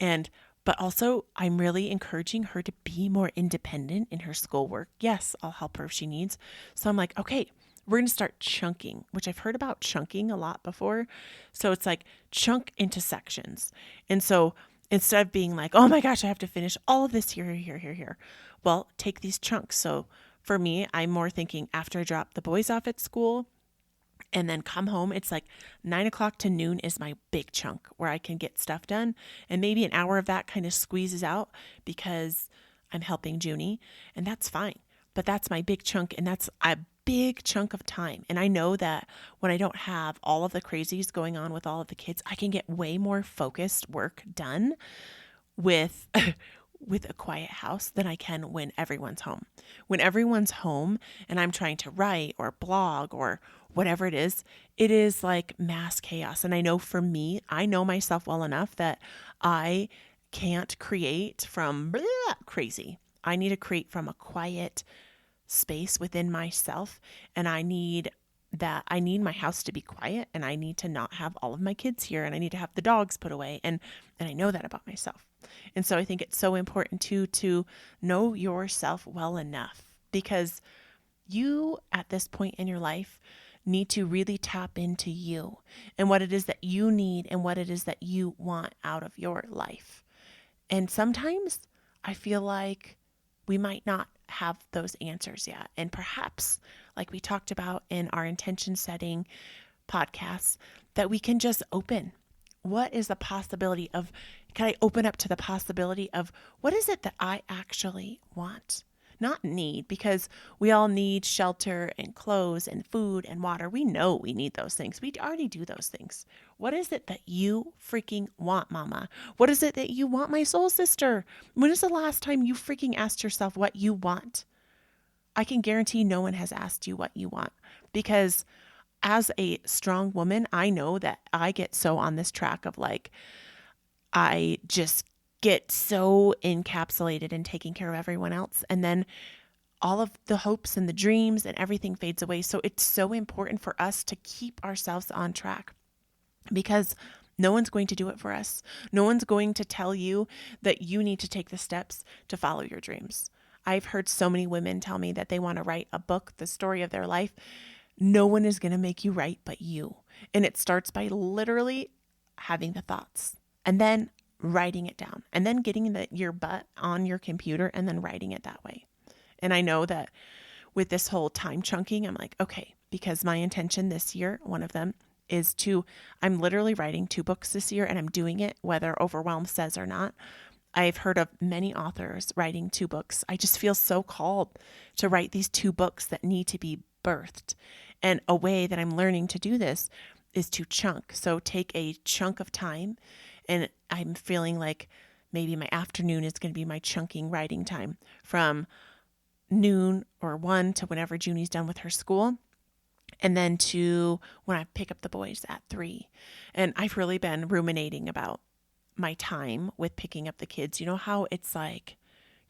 [SPEAKER 1] but also I'm really encouraging her to be more independent in her schoolwork. Yes, I'll help her if she needs. So I'm like, okay, we're going to start chunking, which I've heard about chunking a lot before. So it's like chunk into sections. And so instead of being like, oh my gosh, I have to finish all of this here. Well, take these chunks. So for me, I'm more thinking after I drop the boys off at school and then come home, it's like 9 o'clock to noon is my big chunk where I can get stuff done. And maybe an hour of that kind of squeezes out because I'm helping Junie, and that's fine. But that's my big chunk, and that's a big chunk of time. And I know that when I don't have all of the crazies going on with all of the kids, I can get way more focused work done with with a quiet house than I can when everyone's home. When everyone's home and I'm trying to write or blog or whatever it is like mass chaos. And I know for me, I know myself well enough that I can't create from crazy. I need to create from a quiet space within myself, and I need my house to be quiet, and I need to not have all of my kids here, and I need to have the dogs put away, and I know that about myself. And so I think it's so important to know yourself well enough, because you at this point in your life need to really tap into you and what it is that you need and what it is that you want out of your life. And sometimes I feel like we might not have those answers yet. And perhaps, like we talked about in our intention setting podcasts, that we can just open. What is the possibility of, can I open up to the possibility of what is it that I actually want? Not need, because we all need shelter and clothes and food and water. We know we need those things. We already do those things. What is it that you freaking want, mama? What is it that you want, my soul sister? When is the last time you freaking asked yourself what you want? I can guarantee no one has asked you what you want, because as a strong woman, I know that I get so on this track of like, I just get so encapsulated in taking care of everyone else. And then all of the hopes and the dreams and everything fades away. So it's so important for us to keep ourselves on track, because no one's going to do it for us. No one's going to tell you that you need to take the steps to follow your dreams. I've heard so many women tell me that they want to write a book, the story of their life. No one is going to make you write but you. And it starts by literally having the thoughts and then writing it down and then getting your butt on your computer and then writing it that way. And I know that with this whole time chunking, I'm like, okay, because my intention this year, one of them is I'm literally writing 2 books this year, and I'm doing it whether overwhelm says or not. I've heard of many authors writing 2 books. I just feel so called to write these 2 books that need to be birthed. And a way that I'm learning to do this is to chunk. So take a chunk of time, and I'm feeling like maybe my afternoon is going to be my chunking writing time from noon or 1 to whenever Junie's done with her school. And then to when I pick up the boys at 3. And I've really been ruminating about my time with picking up the kids. You know how it's like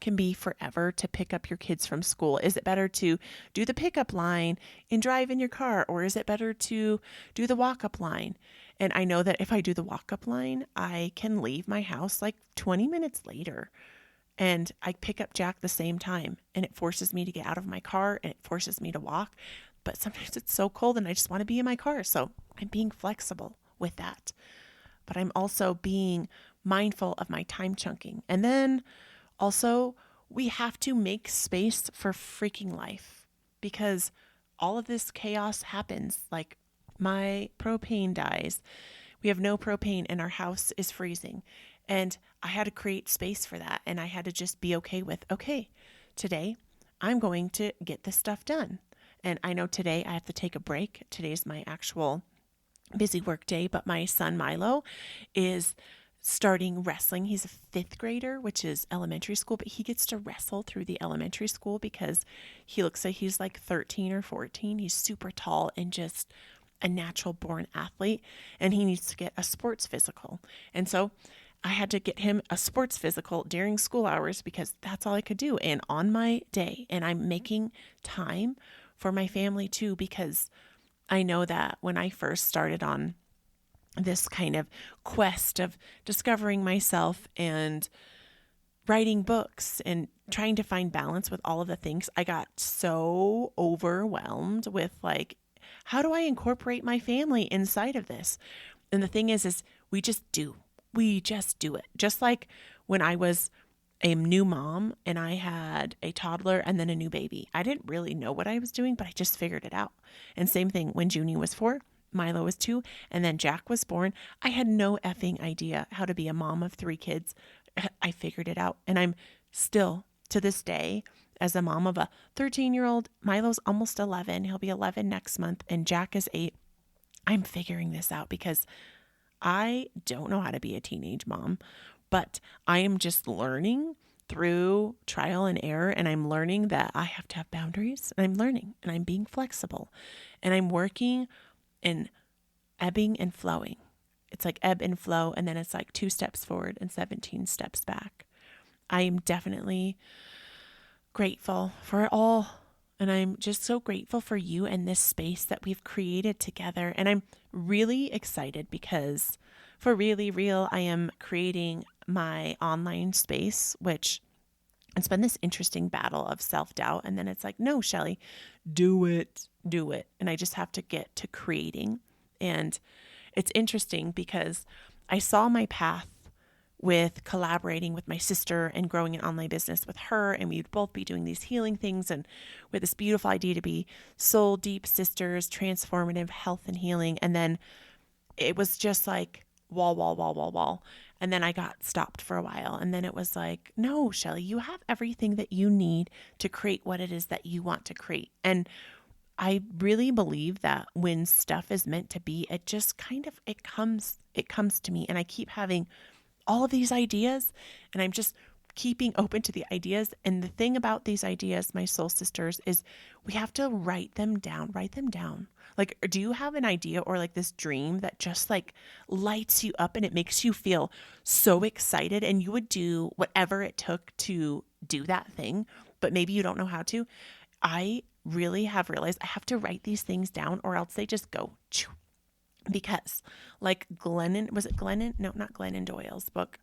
[SPEAKER 1] can be forever to pick up your kids from school. Is it better to do the pickup line and drive in your car, or is it better to do the walk-up line? And I know that if I do the walk-up line, I can leave my house like 20 minutes later. And I pick up Jack the same time, and it forces me to get out of my car and it forces me to walk. But sometimes it's so cold and I just want to be in my car. So I'm being flexible with that. But I'm also being mindful of my time chunking. And then also, we have to make space for freaking life, because all of this chaos happens. Like my propane dies. We have no propane and our house is freezing. And I had to create space for that. And I had to just be okay with, okay, today I'm going to get this stuff done. And I know today I have to take a break. Today's my actual busy work day, but my son Milo is starting wrestling. He's a 5th grader, which is elementary school, but he gets to wrestle through the elementary school because he looks like he's like 13 or 14. He's super tall and just a natural born athlete, and he needs to get a sports physical. And so I had to get him a sports physical during school hours because that's all I could do. And on my day, and I'm making time for my family too, because I know that when I first started on this kind of quest of discovering myself and writing books and trying to find balance with all of the things, I got so overwhelmed with like, how do I incorporate my family inside of this? And the thing is we just do it. Just like when I was a new mom and I had a toddler and then a new baby, I didn't really know what I was doing, but I just figured it out. And same thing when Junie was 4, Milo was 2, and then Jack was born. I had no effing idea how to be a mom of 3 kids. I figured it out. And I'm still to this day, as a mom of a 13-year-old, Milo's almost 11. He'll be 11 next month. And Jack is 8. I'm figuring this out because I don't know how to be a teenage mom, but I am just learning through trial and error. And I'm learning that I have to have boundaries, and I'm learning and I'm being flexible, and I'm working in ebbing and flowing. It's like ebb and flow. And then it's like 2 steps forward and 17 steps back. I am definitely grateful for it all. And I'm just so grateful for you and this space that we've created together. And I'm really excited because for Really Real, I am creating my online space, which it's been this interesting battle of self-doubt. And then it's like, no, Shelly, do it. And I just have to get to creating. And it's interesting because I saw my path with collaborating with my sister and growing an online business with her. And we'd both be doing these healing things. And with this beautiful idea to be soul deep sisters, transformative health and healing. And then it was just like wall. And then I got stopped for a while. And then it was like, no, Shelly, you have everything that you need to create what it is that you want to create. And I really believe that when stuff is meant to be, it just kind of, it comes to me. And I keep having all of these ideas, and I'm just keeping open to the ideas. And the thing about these ideas, my soul sisters, is we have to write them down. Like, do you have an idea or like this dream that just like lights you up and it makes you feel so excited and you would do whatever it took to do that thing, but maybe you don't know how to? I really have realized I have to write these things down or else they just go choo. Because like Glennon? No, not Glennon Doyle's book.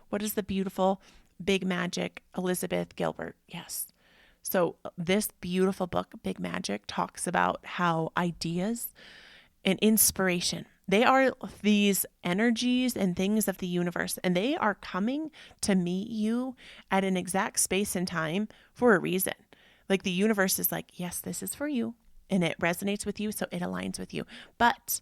[SPEAKER 1] What is the beautiful big magic Elizabeth Gilbert? Yes. So this beautiful book, Big Magic, talks about how ideas and inspiration, they are these energies and things of the universe, and they are coming to meet you at an exact space and time for a reason. Like the universe is like, yes, this is for you, and it resonates with you, so it aligns with you. But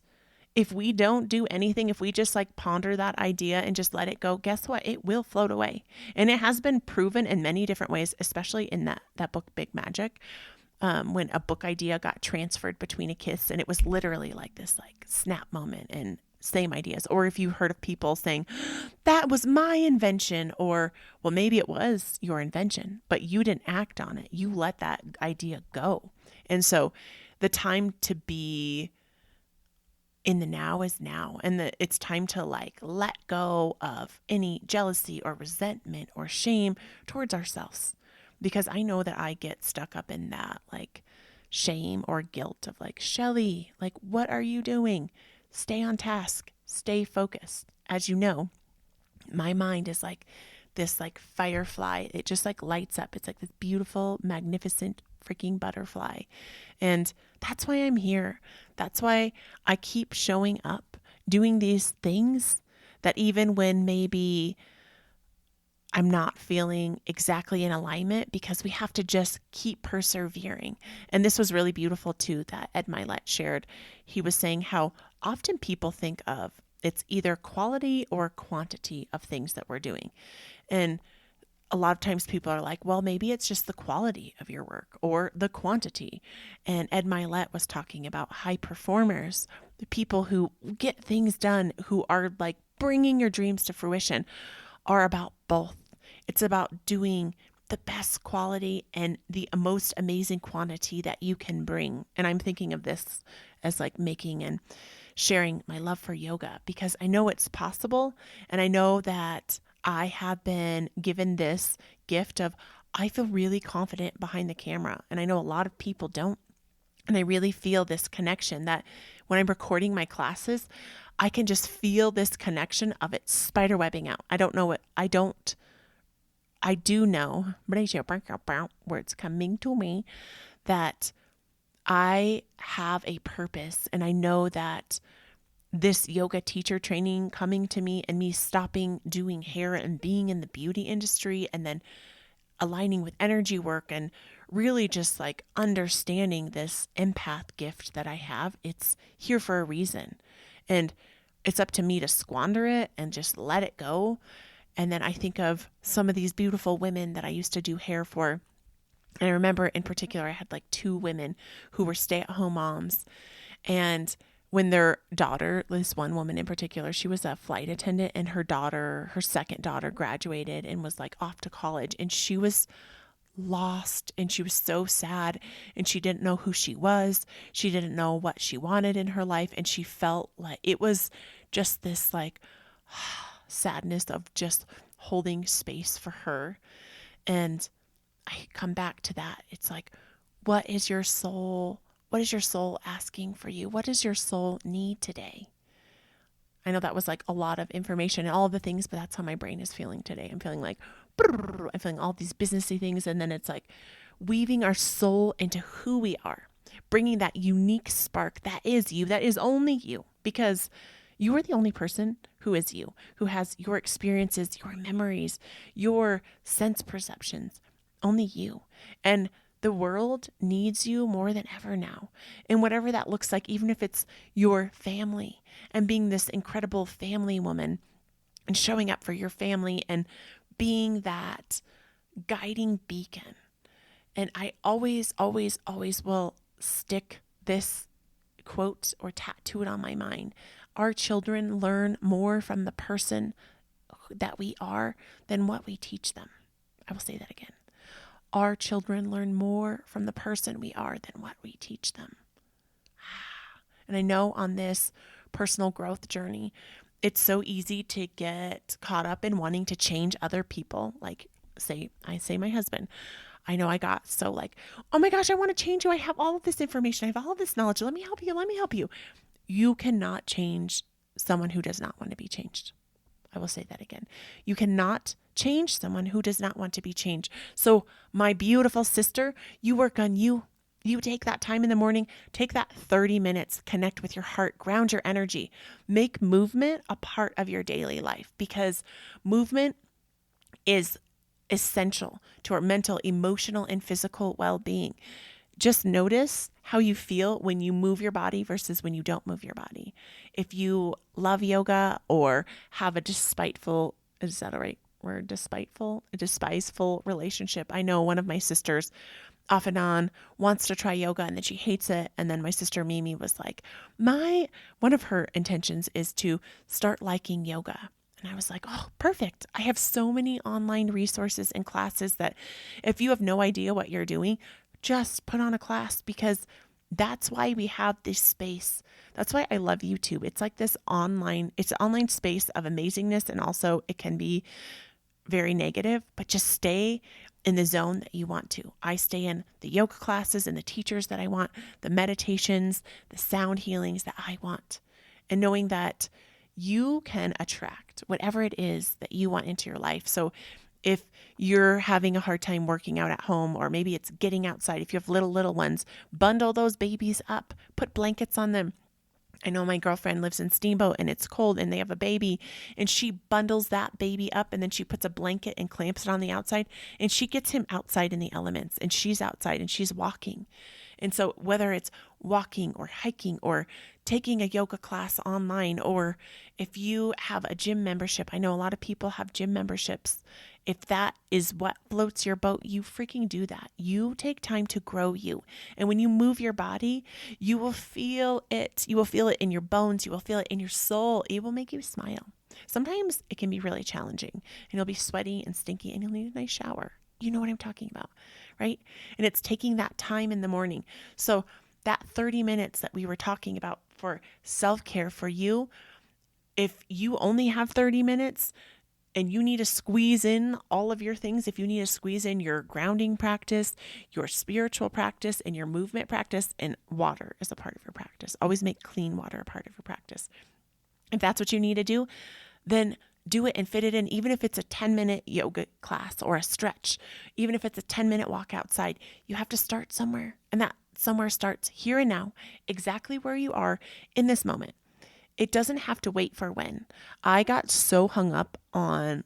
[SPEAKER 1] if we don't do anything, if we just like ponder that idea and just let it go, guess what? It will float away. And it has been proven in many different ways, especially in that book, Big Magic, when a book idea got transferred between a kiss, and it was literally like this like snap moment and same ideas. Or if you heard of people saying, that was my invention, or, well, maybe it was your invention, but you didn't act on it. You let that idea go. And so the time to be in the now is now, and it's time to like let go of any jealousy or resentment or shame towards ourselves, because I know that I get stuck up in that like shame or guilt of like, Shelly, like, what are you doing? Stay on task, stay focused. As you know, my mind is like this like firefly. It just like lights up. It's like this beautiful, magnificent freaking butterfly. And that's why I'm here. That's why I keep showing up, doing these things that even when maybe I'm not feeling exactly in alignment, because we have to just keep persevering. And this was really beautiful too, that Ed Milet shared. He was saying how often people think of it's either quality or quantity of things that we're doing. And a lot of times people are like, well, maybe it's just the quality of your work or the quantity. And Ed Milet was talking about high performers, the people who get things done, who are like bringing your dreams to fruition, are about both. It's about doing the best quality and the most amazing quantity that you can bring. And I'm thinking of this as like making and sharing my love for yoga, because I know it's possible. And I know that I have been given this gift of, I feel really confident behind the camera. And I know a lot of people don't. And I really feel this connection that when I'm recording my classes, I can just feel this connection of it spiderwebbing out. I do know, words coming to me, that I have a purpose, and I know that this yoga teacher training coming to me and me stopping doing hair and being in the beauty industry and then aligning with energy work and really just like understanding this empath gift that I have, it's here for a reason. And it's up to me to squander it and just let it go. And then I think of some of these beautiful women that I used to do hair for. And I remember in particular, I had like two women who were stay-at-home moms. And when their daughter, this one woman in particular, she was a flight attendant, and her second daughter graduated and was like off to college, and she was lost and she was so sad, and she didn't know who she was. She didn't know what she wanted in her life. And she felt like it was just this like sadness of just holding space for her. And I come back to that. It's like, what is your soul asking for you? What does your soul need today? I know that was like a lot of information and all of the things, but that's how my brain is feeling today. I'm feeling like, I'm feeling all these businessy things. And then it's like weaving our soul into who we are, bringing that unique spark that is you, that is only you, because you are the only person who is you, who has your experiences, your memories, your sense perceptions, only you. And the world needs you more than ever now. And whatever that looks like, even if it's your family and being this incredible family woman and showing up for your family and being that guiding beacon. And I always, always, always will stick this quote or tattoo it on my mind. Our children learn more from the person that we are than what we teach them. I will say that again. Our children learn more from the person we are than what we teach them. And I know on this personal growth journey, it's so easy to get caught up in wanting to change other people. Like I say my husband, I know I got so like, oh my gosh, I want to change you. I have all of this information. I have all of this knowledge. Let me help you. Let me help you. You cannot change someone who does not want to be changed. I will say that again. You cannot change someone who does not want to be changed. So my beautiful sister, you work on you. You take that time in the morning, take that 30 minutes, connect with your heart, ground your energy, make movement a part of your daily life, because movement is essential to our mental, emotional, and physical well-being. Just notice how you feel when you move your body versus when you don't move your body. If you love yoga or have a despiteful, is that a right word? Despiteful, a despiseful relationship. I know one of my sisters off and on wants to try yoga and then she hates it. And then my sister Mimi was like, one of her intentions is to start liking yoga. And I was like, oh, perfect. I have so many online resources and classes that if you have no idea what you're doing, just put on a class, because that's why we have this space. That's why I love YouTube. It's like it's an online space of amazingness, and also it can be very negative, but just stay in the zone that you want to. I stay in the yoga classes and the teachers that I want, the meditations, the sound healings that I want, and knowing that you can attract whatever it is that you want into your life. So if you're having a hard time working out at home, or maybe it's getting outside, if you have little ones, bundle those babies up, put blankets on them. I know my girlfriend lives in Steamboat and it's cold and they have a baby, and she bundles that baby up and then she puts a blanket and clamps it on the outside, and she gets him outside in the elements, and she's outside and she's walking. And so whether it's walking or hiking or taking a yoga class online, or if you have a gym membership, I know a lot of people have gym memberships. If that is what floats your boat, you freaking do that. You take time to grow you. And when you move your body, you will feel it. You will feel it in your bones. You will feel it in your soul. It will make you smile. Sometimes it can be really challenging, and you'll be sweaty and stinky and you'll need a nice shower. You know what I'm talking about, right? And it's taking that time in the morning. So that 30 minutes that we were talking about for self-care for you, if you only have 30 minutes, and you need to squeeze in all of your things, if you need to squeeze in your grounding practice, your spiritual practice, and your movement practice, and water is a part of your practice. Always make clean water a part of your practice. If that's what you need to do, then do it and fit it in, even if it's a 10-minute yoga class or a stretch, even if it's a 10-minute walk outside. You have to start somewhere, and that somewhere starts here and now, exactly where you are in this moment. It doesn't have to wait for when. I got so hung up on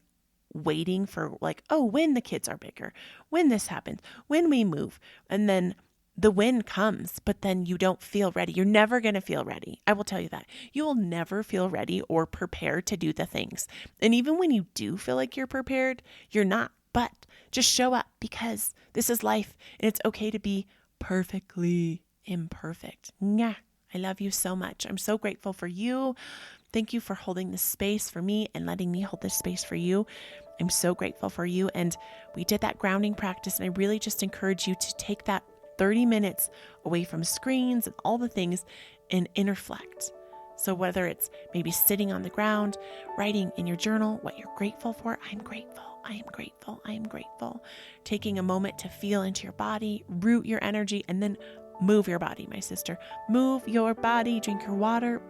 [SPEAKER 1] waiting for when the kids are bigger, when this happens, when we move. And then the when comes, but then you don't feel ready. You're never going to feel ready. I will tell you that. You will never feel ready or prepared to do the things. And even when you do feel like you're prepared, you're not. But just show up, because this is life and it's okay to be perfectly imperfect. Mwah. I love you so much. I'm so grateful for you. Thank you for holding this space for me and letting me hold this space for you. I'm so grateful for you. And we did that grounding practice, and I really just encourage you to take that 30 minutes away from screens and all the things and interflect. So whether it's maybe sitting on the ground, writing in your journal what you're grateful for, I'm grateful, I am grateful, I am grateful. Taking a moment to feel into your body, root your energy, and then move your body, my sister. Move your body, drink your water,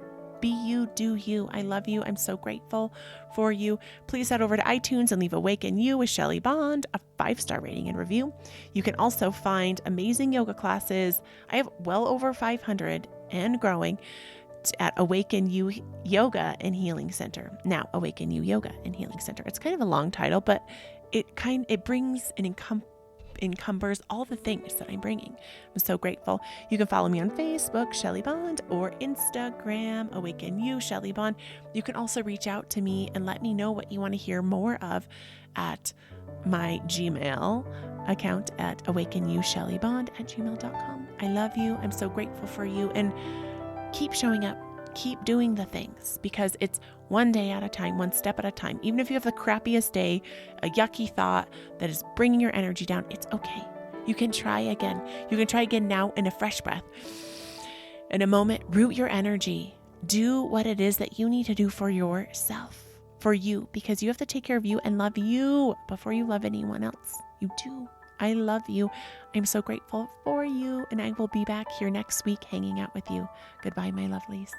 [SPEAKER 1] be you, do you. I love you. I'm so grateful for you. Please head over to iTunes and leave Awaken You with Shelly Bond a 5-star rating and review. You can also find amazing yoga classes. I have well over 500 and growing at Awaken You Yoga and Healing Center. Now, Awaken You Yoga and Healing Center. It's kind of a long title, but it brings and encumbers all the things that I'm bringing. I'm so grateful. You can follow me on Facebook, Shelly Bond, or Instagram, Awaken You, Shelly Bond. You can also reach out to me and let me know what you want to hear more of at my Gmail account at awakenyoushellybond@gmail.com. I love you. I'm so grateful for you, and keep showing up. Keep doing the things, because it's one day at a time, one step at a time. Even if you have the crappiest day, a yucky thought that is bringing your energy down, it's okay. You can try again. You can try again now in a fresh breath. In a moment, root your energy. Do what it is that you need to do for yourself, for you, because you have to take care of you and love you before you love anyone else. You do. I love you. I'm so grateful for you, and I will be back here next week hanging out with you. Goodbye, my lovelies.